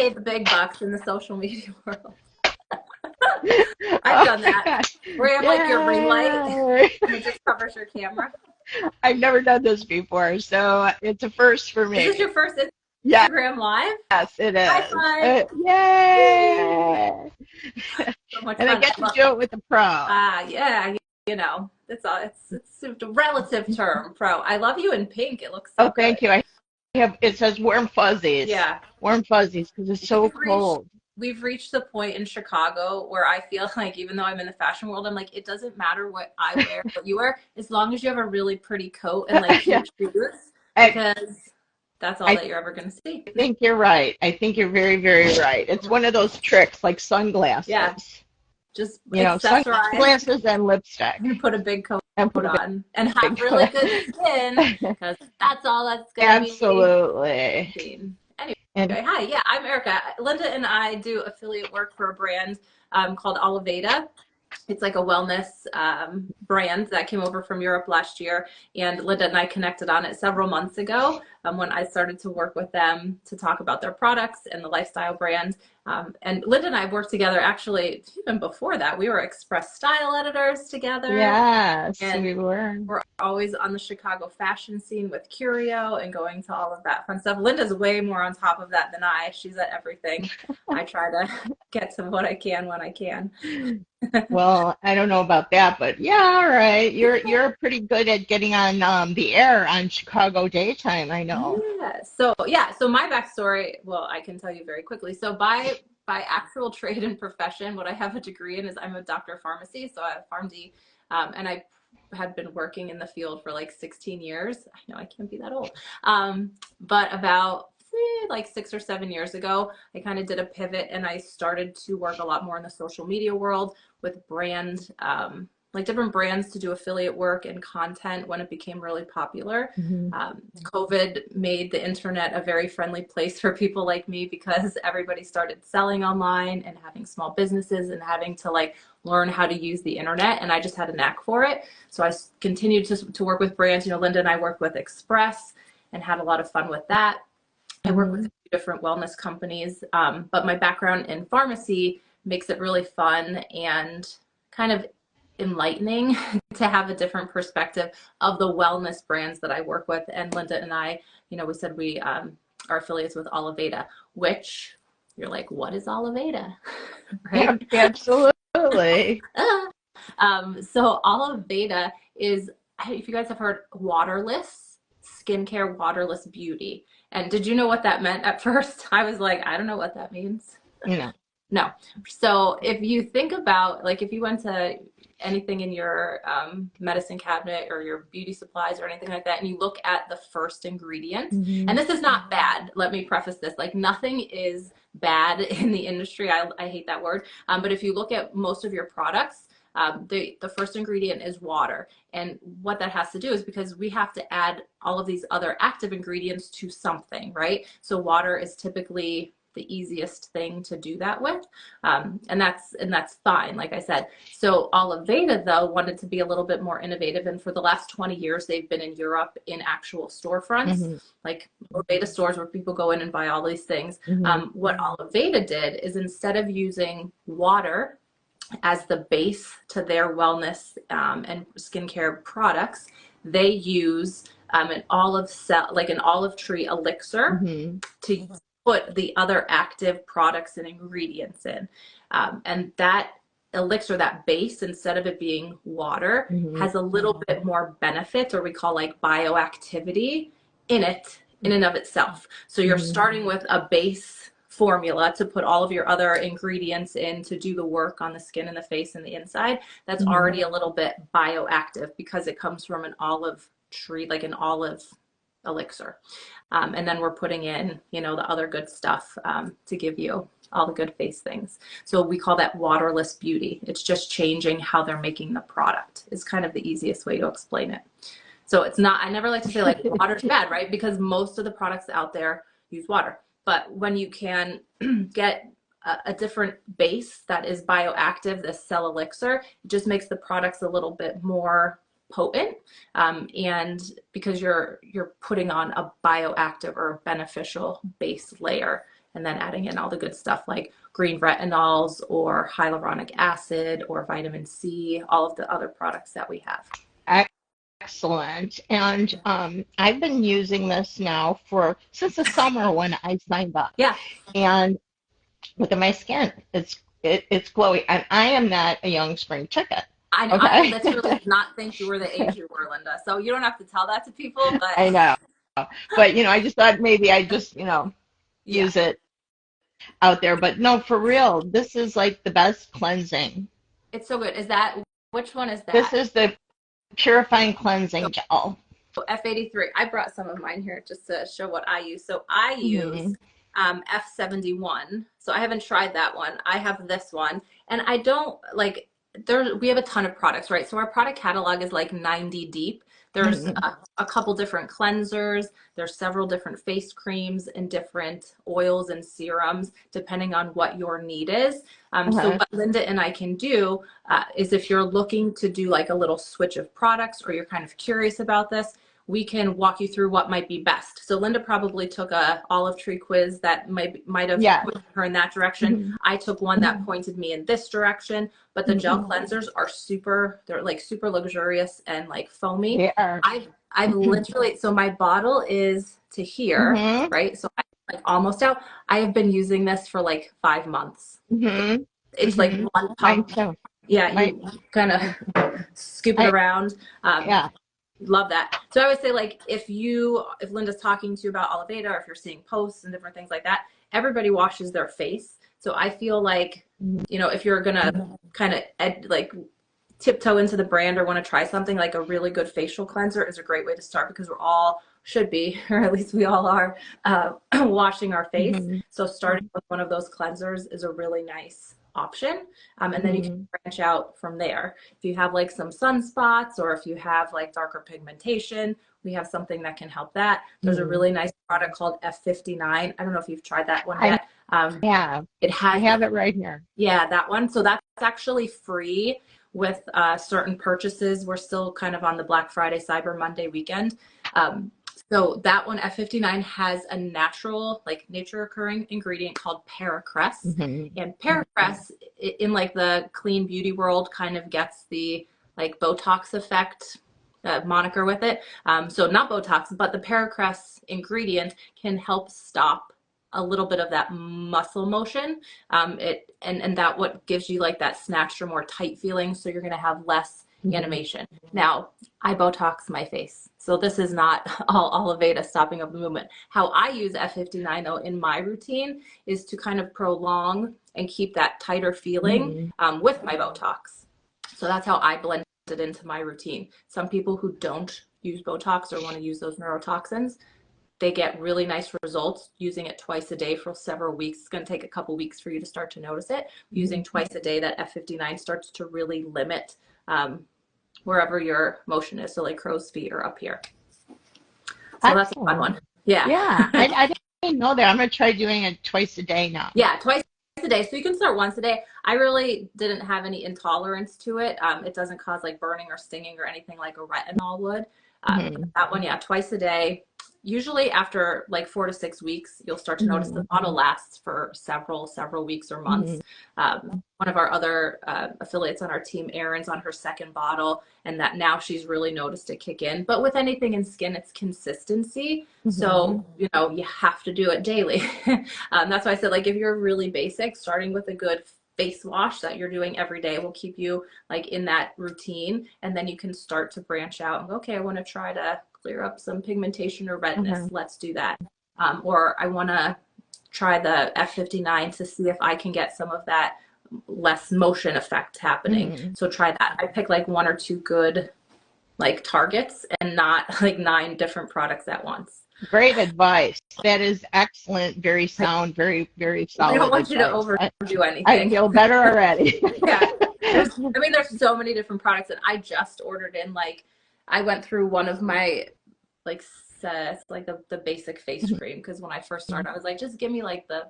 pay the big bucks in the social media world. I've done that. Where you have like your ring light Yeah. and it just covers your camera. I've never done this before, so it's a first for Is this me. your first Yes, Instagram live? it High is. five. Woo. Yay! So much And I fun. get I to love, do it with a pro. yeah, it's all, it's a relative term, pro. I love you in pink. It looks so Oh, good. thank you. I have, it says warm fuzzies. Yeah. Warm fuzzies because it's so We've reached cold. we've reached the point in Chicago where I feel like even though I'm in the fashion world, I'm like, it doesn't matter what I wear, what you wear, as long as you have a really pretty coat and like Yeah. cute shoes, I, because that's all I that you're ever gonna see. think you're right. I think you're very, very right. It's one of those tricks like Yeah, sunglasses. just You know, accessorize sunglasses and lipstick and put a big coat and put a on and have big really good skin, because that's all that's gonna be Absolutely. seen. Anyway, And hi, yeah, I'm Erica. Linda and I do affiliate work for a brand called Oliveda. It's like a wellness brand that came over from Europe last year, and Linda and I connected on it several months ago when I started to work with them to talk about their products and the lifestyle brand. And Linda and I worked together actually even before that. We were Express Style editors together, yes, and we were. we're always on the Chicago fashion scene with Curio and going to all of that fun stuff. Linda's way more on top of that than I. She's at everything. I try to get to what I can when I can. Well, I don't know about that, but yeah, all right. You're pretty good at getting on the air on Chicago daytime, I know. So my backstory, well, I can tell you very quickly. So by actual trade and profession, what I have a degree in is I'm a doctor of pharmacy, so I have PharmD, and I had been working in the field for like 16 years. I know I can't be that old, but about like 6 or 7 years ago, I kind of did a pivot and I started to work a lot more in the social media world with like different brands to do affiliate work and content when it became really popular. Hmm. COVID made the internet a very friendly place for people like me because everybody started selling online and having small businesses and having to like learn how to use the internet. And I just had a knack for it. So I continued to work with brands. You know, Linda and I worked with Express and had a lot of fun with that. I work with Hmm. a few different wellness companies, but my background in pharmacy makes it really fun and kind of enlightening to have a different perspective of the wellness brands that I work with. And Linda and I, we said we are affiliates with Oliveda, which you're like, what is Oliveda? Right? Absolutely. So Oliveda is, if you guys have heard, waterless skincare, waterless beauty. And did you know what that meant at first? I was like, I don't know what that means. You know. No. So if you think about, like, if you went to anything in your medicine cabinet or your beauty supplies or anything like that, and you look at the first ingredient, Hmm. and this is not bad, let me preface this, like, nothing is bad in the industry. I hate that word. But if you look at most of your products, the first ingredient is water. And what that has to do is because we have to add all of these other active ingredients to something, right? So water is typically the easiest thing to do that with, and that's fine, like I said. So Oliveda though wanted to be a little bit more innovative, and for the last 20 years they've been in Europe in actual storefronts, Hmm. like Oliveda stores where people go in and buy all these things. Hmm. What Oliveda did is instead of using water as the base to their wellness and skincare products, they use an olive tree elixir Hmm. to put the other active products and ingredients in. And that elixir, that base, instead of it being water, Hmm. has a little bit more benefit, or we call like bioactivity in it, in and of itself. So you're Hmm. starting with a base formula to put all of your other ingredients in to do the work on the skin and the face and the inside. That's Hmm. already a little bit bioactive because it comes from an olive tree, like an olive elixir. And then we're putting in, the other good stuff to give you all the good face things. So we call that waterless beauty. It's just changing how they're making the product is kind of the easiest way to explain it. So it's not, I never like to say like water's bad, right? Because most of the products out there use water. But when you can get a different base that is bioactive, the cell elixir, it just makes the products a little bit more potent, and because you're putting on a bioactive or beneficial base layer and then adding in all the good stuff like green retinols or hyaluronic acid or vitamin C, all of the other products that we have. Excellent. And I've been using this now for since the summer when I signed up. Yeah, And look at my skin. It's glowy. And I am not a young spring chicken. I Okay. literally did not think you were the age you were, Linda. So you don't have to tell that to people, but I know. But I just thought maybe I just, yeah, use it out there. But no, for real, this is like the best cleansing. it's so good. Is that which one is This that? is the purifying So cleansing gel. F83. I brought some of mine here just to show what I use. So I use Hmm. F71. So I haven't tried that one. I have this one, and I don't like there. We have a ton of products, right? So our product catalog is like 90 deep. There's Hmm. a couple different cleansers. There's several different face creams and different oils and serums, depending on what your need is. So Uh-huh. what Linda and I can do is if you're looking to do like a little switch of products or you're kind of curious about this, we can walk you through what might be best. So Linda probably took a olive tree quiz that might have Yeah. pointed her in that direction. Hmm. I took one that pointed me in this direction, but the gel Hmm. cleansers are they're like super luxurious and like foamy. They are. I've literally, so my bottle is to here, Hmm. right? So I'm like almost out. I have been using this for like 5 months. Hmm. It's like Hmm. one Mine pump. too. Yeah, Mine. you kind of scoop it I. around. Yeah. Love that. So I would say like if Linda's talking to you about Oliveda or if you're seeing posts and different things like that, everybody washes their face. So I feel like, if you're gonna kind of like tiptoe into the brand or want to try something, like a really good facial cleanser is a great way to start because we're all should be, or at least we all are, washing our face. Hmm. So starting with one of those cleansers is a really nice option. And then you can Hmm. branch out from there. If you have like some sunspots or if you have like darker pigmentation, we have something that can help that. There's a Hmm. really nice product called F59. I don't know if you've tried that one I yet. have. It I has, have it right here. yeah, that one. So that's actually free with certain purchases. We're still kind of on the Black Friday, Cyber Monday weekend. Um, so that one, F59, has a natural, like nature occurring ingredient called paracress. Hmm. And paracress, in like the clean beauty world, kind of gets the like Botox effect moniker with it. So not Botox, but the paracress ingredient can help stop a little bit of that muscle motion. And that what gives you like that snatched or more tight feeling. So you're going to have less Hmm. animation. Now, I Botox my face. So this is not all Oliveda stopping of the movement. How I use F59 though in my routine is to kind of prolong and keep that tighter feeling Hmm. with my Botox. So that's how I blend it into my routine. Some people who don't use Botox or want to use those neurotoxins, they get really nice results using it twice a day for several weeks. It's going to take a couple weeks for you to start to notice it. Using twice a day, that F59 starts to really limit wherever your motion is. So like crow's feet or up here. So that's a fun Excellent. one. Yeah. Yeah. I didn't know that. I'm gonna try doing it twice a day now. Yeah, twice a day. So you can start once a day. I really didn't have any intolerance to it. It doesn't cause like burning or stinging or anything like a retinol would. Hmm. That one, yeah, twice a day. Usually after like 4 to 6 weeks, you'll start to notice the Hmm. bottle lasts for several weeks or Hmm. months. One of our other affiliates on our team, Erin's on her second bottle, and that now she's really noticed it kick in. But with anything in skin, it's consistency. Hmm. So, you have to do it daily. That's why I said, like, if you're really basic, starting with a good face wash that you're doing every day will keep you like in that routine. And then you can start to branch out and go, okay, I want to try to clear up some pigmentation or redness. Hmm. Let's do that. Or I want to try the F59 to see if I can get some of that less motion effect happening. Hmm. So try that. I pick like one or two good like targets and not like 9 different products at once. Great advice. That is excellent. Very sound. Very, very I don't solid want you to advice. overdo I anything. feel better already. Yeah. There's so many different products that I just ordered in. Like, I went through one of my like sets, like the basic face cream, because when I first started, I was like, just give me like the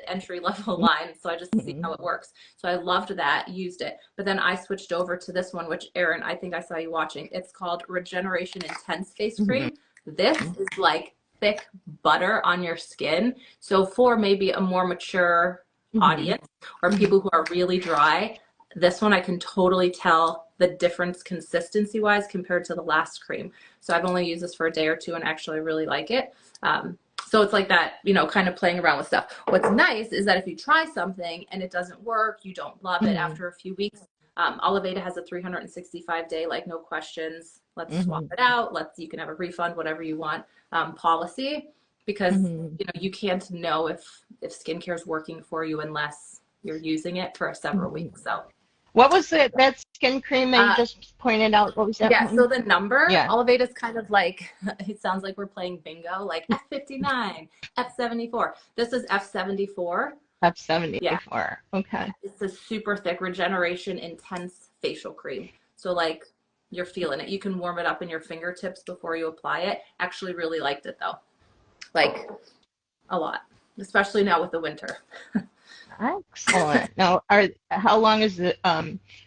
entry level line, so I just see how it works. So I loved that, used it, but then I switched over to this one, which Erin, I think I saw you watching. It's called Regeneration Intense Face Cream. This is like thick butter on your skin. So for maybe a more mature Hmm. audience or Hmm. people who are really dry, this one I can totally tell the difference consistency wise compared to the last cream. So I've only used this for a day or two and actually really like it. So it's like that, kind of playing around with stuff. What's nice is that if you try something and it doesn't work, you don't love it Hmm. after a few weeks. Oliveda has a 365-day, like no questions, let's swap Hmm. it out. You can have a refund, whatever you want, policy, because Hmm. you can't know if skincare is working for you unless you're using it for several Hmm. weeks. So What was it, that skin cream that you uh, just pointed out? What was that yeah, so one? the number, Yeah, Oliveda's kind of like, it sounds like we're playing bingo, like F59, F74. This is F74. Yeah, F74. Okay. it's a super thick regeneration intense facial cream. So like you're feeling it. You can warm it up in your fingertips before you apply it. Actually really liked it though. Like a lot, especially now with the winter. Excellent. Now, how long is the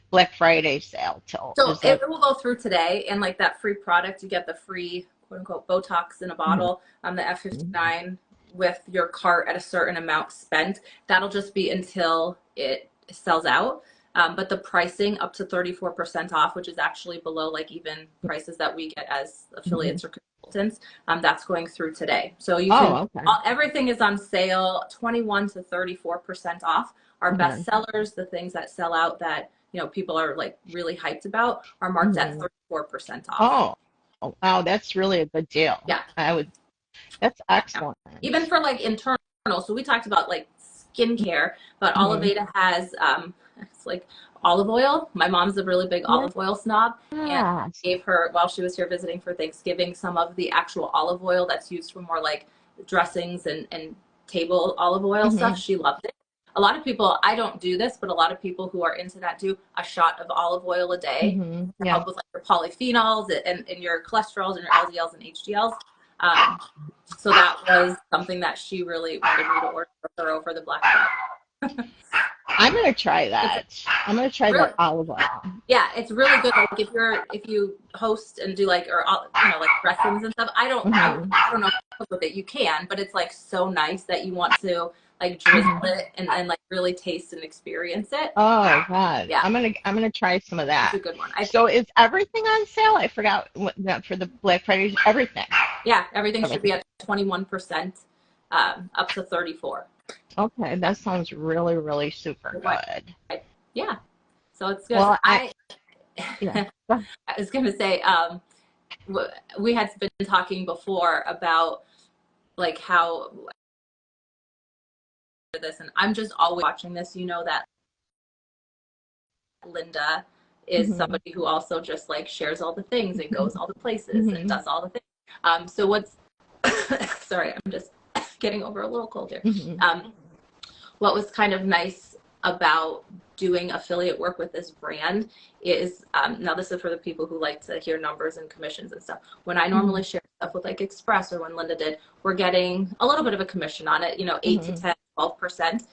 Black Friday sale till? So Is it that? will go through today, and like that free product, you get the free quote unquote Botox in a Mhm. bottle on the F59 with your cart at a certain amount spent. That'll just be until it sells out. But the pricing up to 34% off, which is actually below like even prices that we get as Mhm. affiliates or consultants, that's going through today. So you can, Oh, okay. everything is on sale 21 to 34% off. Our best Okay. sellers, the things that sell out that people are like really hyped about are marked at Mhm. 34% off. Oh, oh, wow, that's really a good deal. Yeah. I would. That's Yeah. excellent. Even for like internal. So we talked about like skincare, but Hmm. Oliveda has it's like olive oil. My mom's a really big olive oil snob, and Yes. gave her while she was here visiting for Thanksgiving some of the actual olive oil that's used for more like dressings and table olive oil stuff. Hmm. She loved it. A lot of people, I don't do this, but a lot of people who are into that do a shot of olive oil a day Hmm. to Yeah. help with like your polyphenols and your cholesterols and your LDLs and HDLs. Um, so that was something that she really wanted me to order for her over the Black Friday. I'm gonna try It's that. I'm gonna try really, the olive oil. yeah, it's really good. Like if you host and do like or like dressings and stuff. Hmm. I don't know if you cook with it. You can, but it's like so nice that you want to like drizzle Hmm. it and like really taste and experience it. Oh God, Yeah, I'm gonna try some of it's that. a good one. So is everything on sale? I forgot for the Black Friday. Everything. Yeah, everything should be Everything. at 21%, up to 34. Okay, that sounds really, really super good. Yeah, so it's good. Well, yeah. I was going to say, we had been talking before about like how this, and I'm just always watching this. You know that Linda is Hmm. somebody who also just like shares all the things and goes all the places and Hmm. does all the things. So what's sorry, I'm just getting over a little cold here. Hmm. Um, what was kind of nice about doing affiliate work with this brand is now this is for the people who like to hear numbers and commissions and stuff. When I Hmm. normally share stuff with like Express or when Linda did, we're getting a little bit of a commission on it, 8 to Hmm. 10, 12%.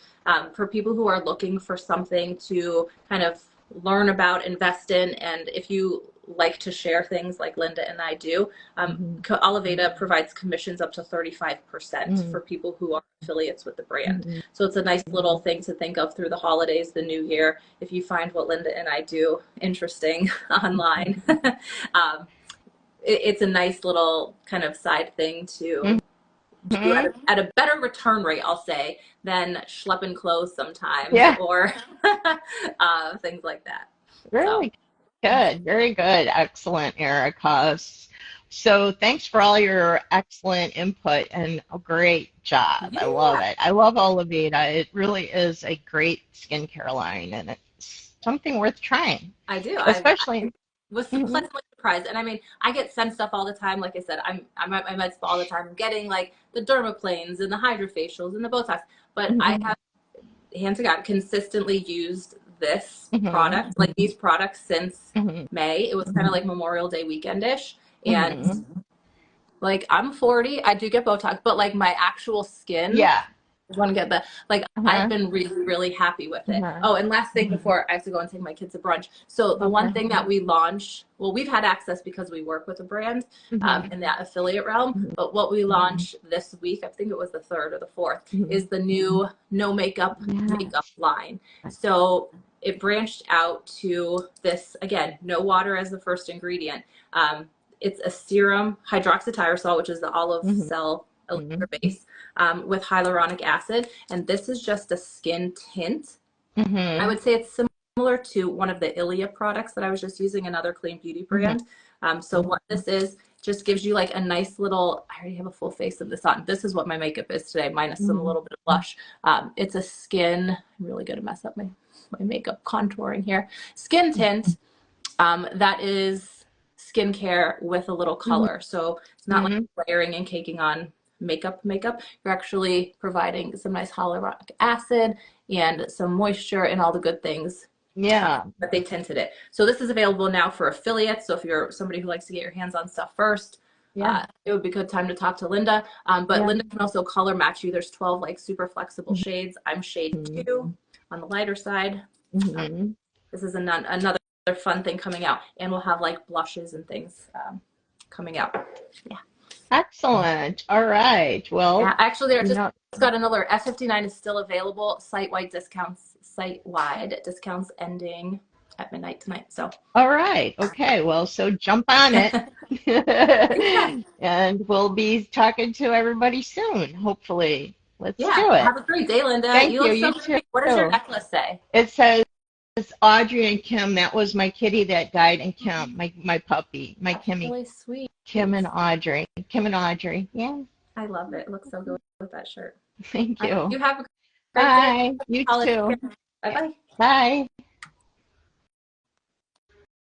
For people who are looking for something to kind of learn about, invest in, and if you like to share things like Linda and I do, Hmm. Oliveda provides commissions up to 35% Hmm. for people who are affiliates with the brand. Hmm. So it's a nice little thing to think of through the holidays, the new year. If you find what Linda and I do interesting online, it's a nice little kind of side thing to do Hmm. at a better return rate, I'll say, than schlepping clothes sometimes Yeah, or things like that. So, really good. Very good. Excellent, Erica. So thanks for all your excellent input and a great job. I love yeah, it. I love Oliveda. It really is a great skincare line, and it's something worth trying, I do. I especially. was Mhm. pleasantly surprised. And I mean, I get sent stuff all the time. Like I said, I'm at my med spa all the time. I'm getting like the dermaplanes and the hydrofacials and the Botox. But I Mhm. have, hand to God, consistently used this Mhm. product, like these products since Mhm. May. It was kind of like Memorial Day weekendish. And Mhm. like I'm 40, I do get Botox, but like my actual skin Yeah. want to get the like I've Uh-huh. been really really happy with it. Uh-huh. Oh, and last thing Mhm. before I have to go and take my kids to brunch. So the one Okay. thing that we launch, well, we've had access because we work with a brand Mhm. in that affiliate realm. Mhm. But what we launched this week, I think it was the third or the fourth, Mhm. is the new no makeup Yes. line. So it branched out to this again, no water as the first ingredient. Um, it's a serum hydroxytyrosol, which is the olive Mhm. cell elixir Mhm. base with hyaluronic acid. And this is just a skin tint. I Mhm. would say it's similar to one of the Ilia products that I was just using, another clean beauty Mhm. brand. So what this is, just gives you like a nice little, I already have a full face of this on. This is what my makeup is today, minus some a Mhm. little bit of blush. It's a skin, I'm really going to mess up my makeup contouring here. Skin tint that is skincare with a little Mhm. color. So it's not like Mhm. layering and caking on makeup. You're actually providing some nice hyaluronic acid and some moisture and all the good things Yeah. but they tinted it. So this is available now for affiliates. So if you're somebody who likes to get your hands on stuff first, Yeah. it would be a good time to talk to Linda. But Yeah. Linda can also color match you. There's 12 like super flexible Mhm. shades. I'm shade 2 on the lighter side. Um, Mhm. this is another fun thing coming out, and we'll have like blushes and things coming out. Yeah. Excellent. All right. Yeah, Well, actually, I you just know, got an alert. F59 is still available. Site-wide discounts ending at midnight tonight. So, all right. Okay. Well, so jump on it. yeah, And we'll be talking to everybody soon, hopefully. Let's yeah. do it. Have a great day, Linda. Thank You you. look so You pretty. What does your too. necklace say? It says Audrey and Kim. That was my kitty that died, and Kim, my puppy, my That's Kimmy, really sweet. Kim and Audrey. Kim and Audrey. Yeah. I love it. It looks so good with that shirt. Thank All right. you. You have a great day. Bye. You Holiday. too. Bye bye. Bye.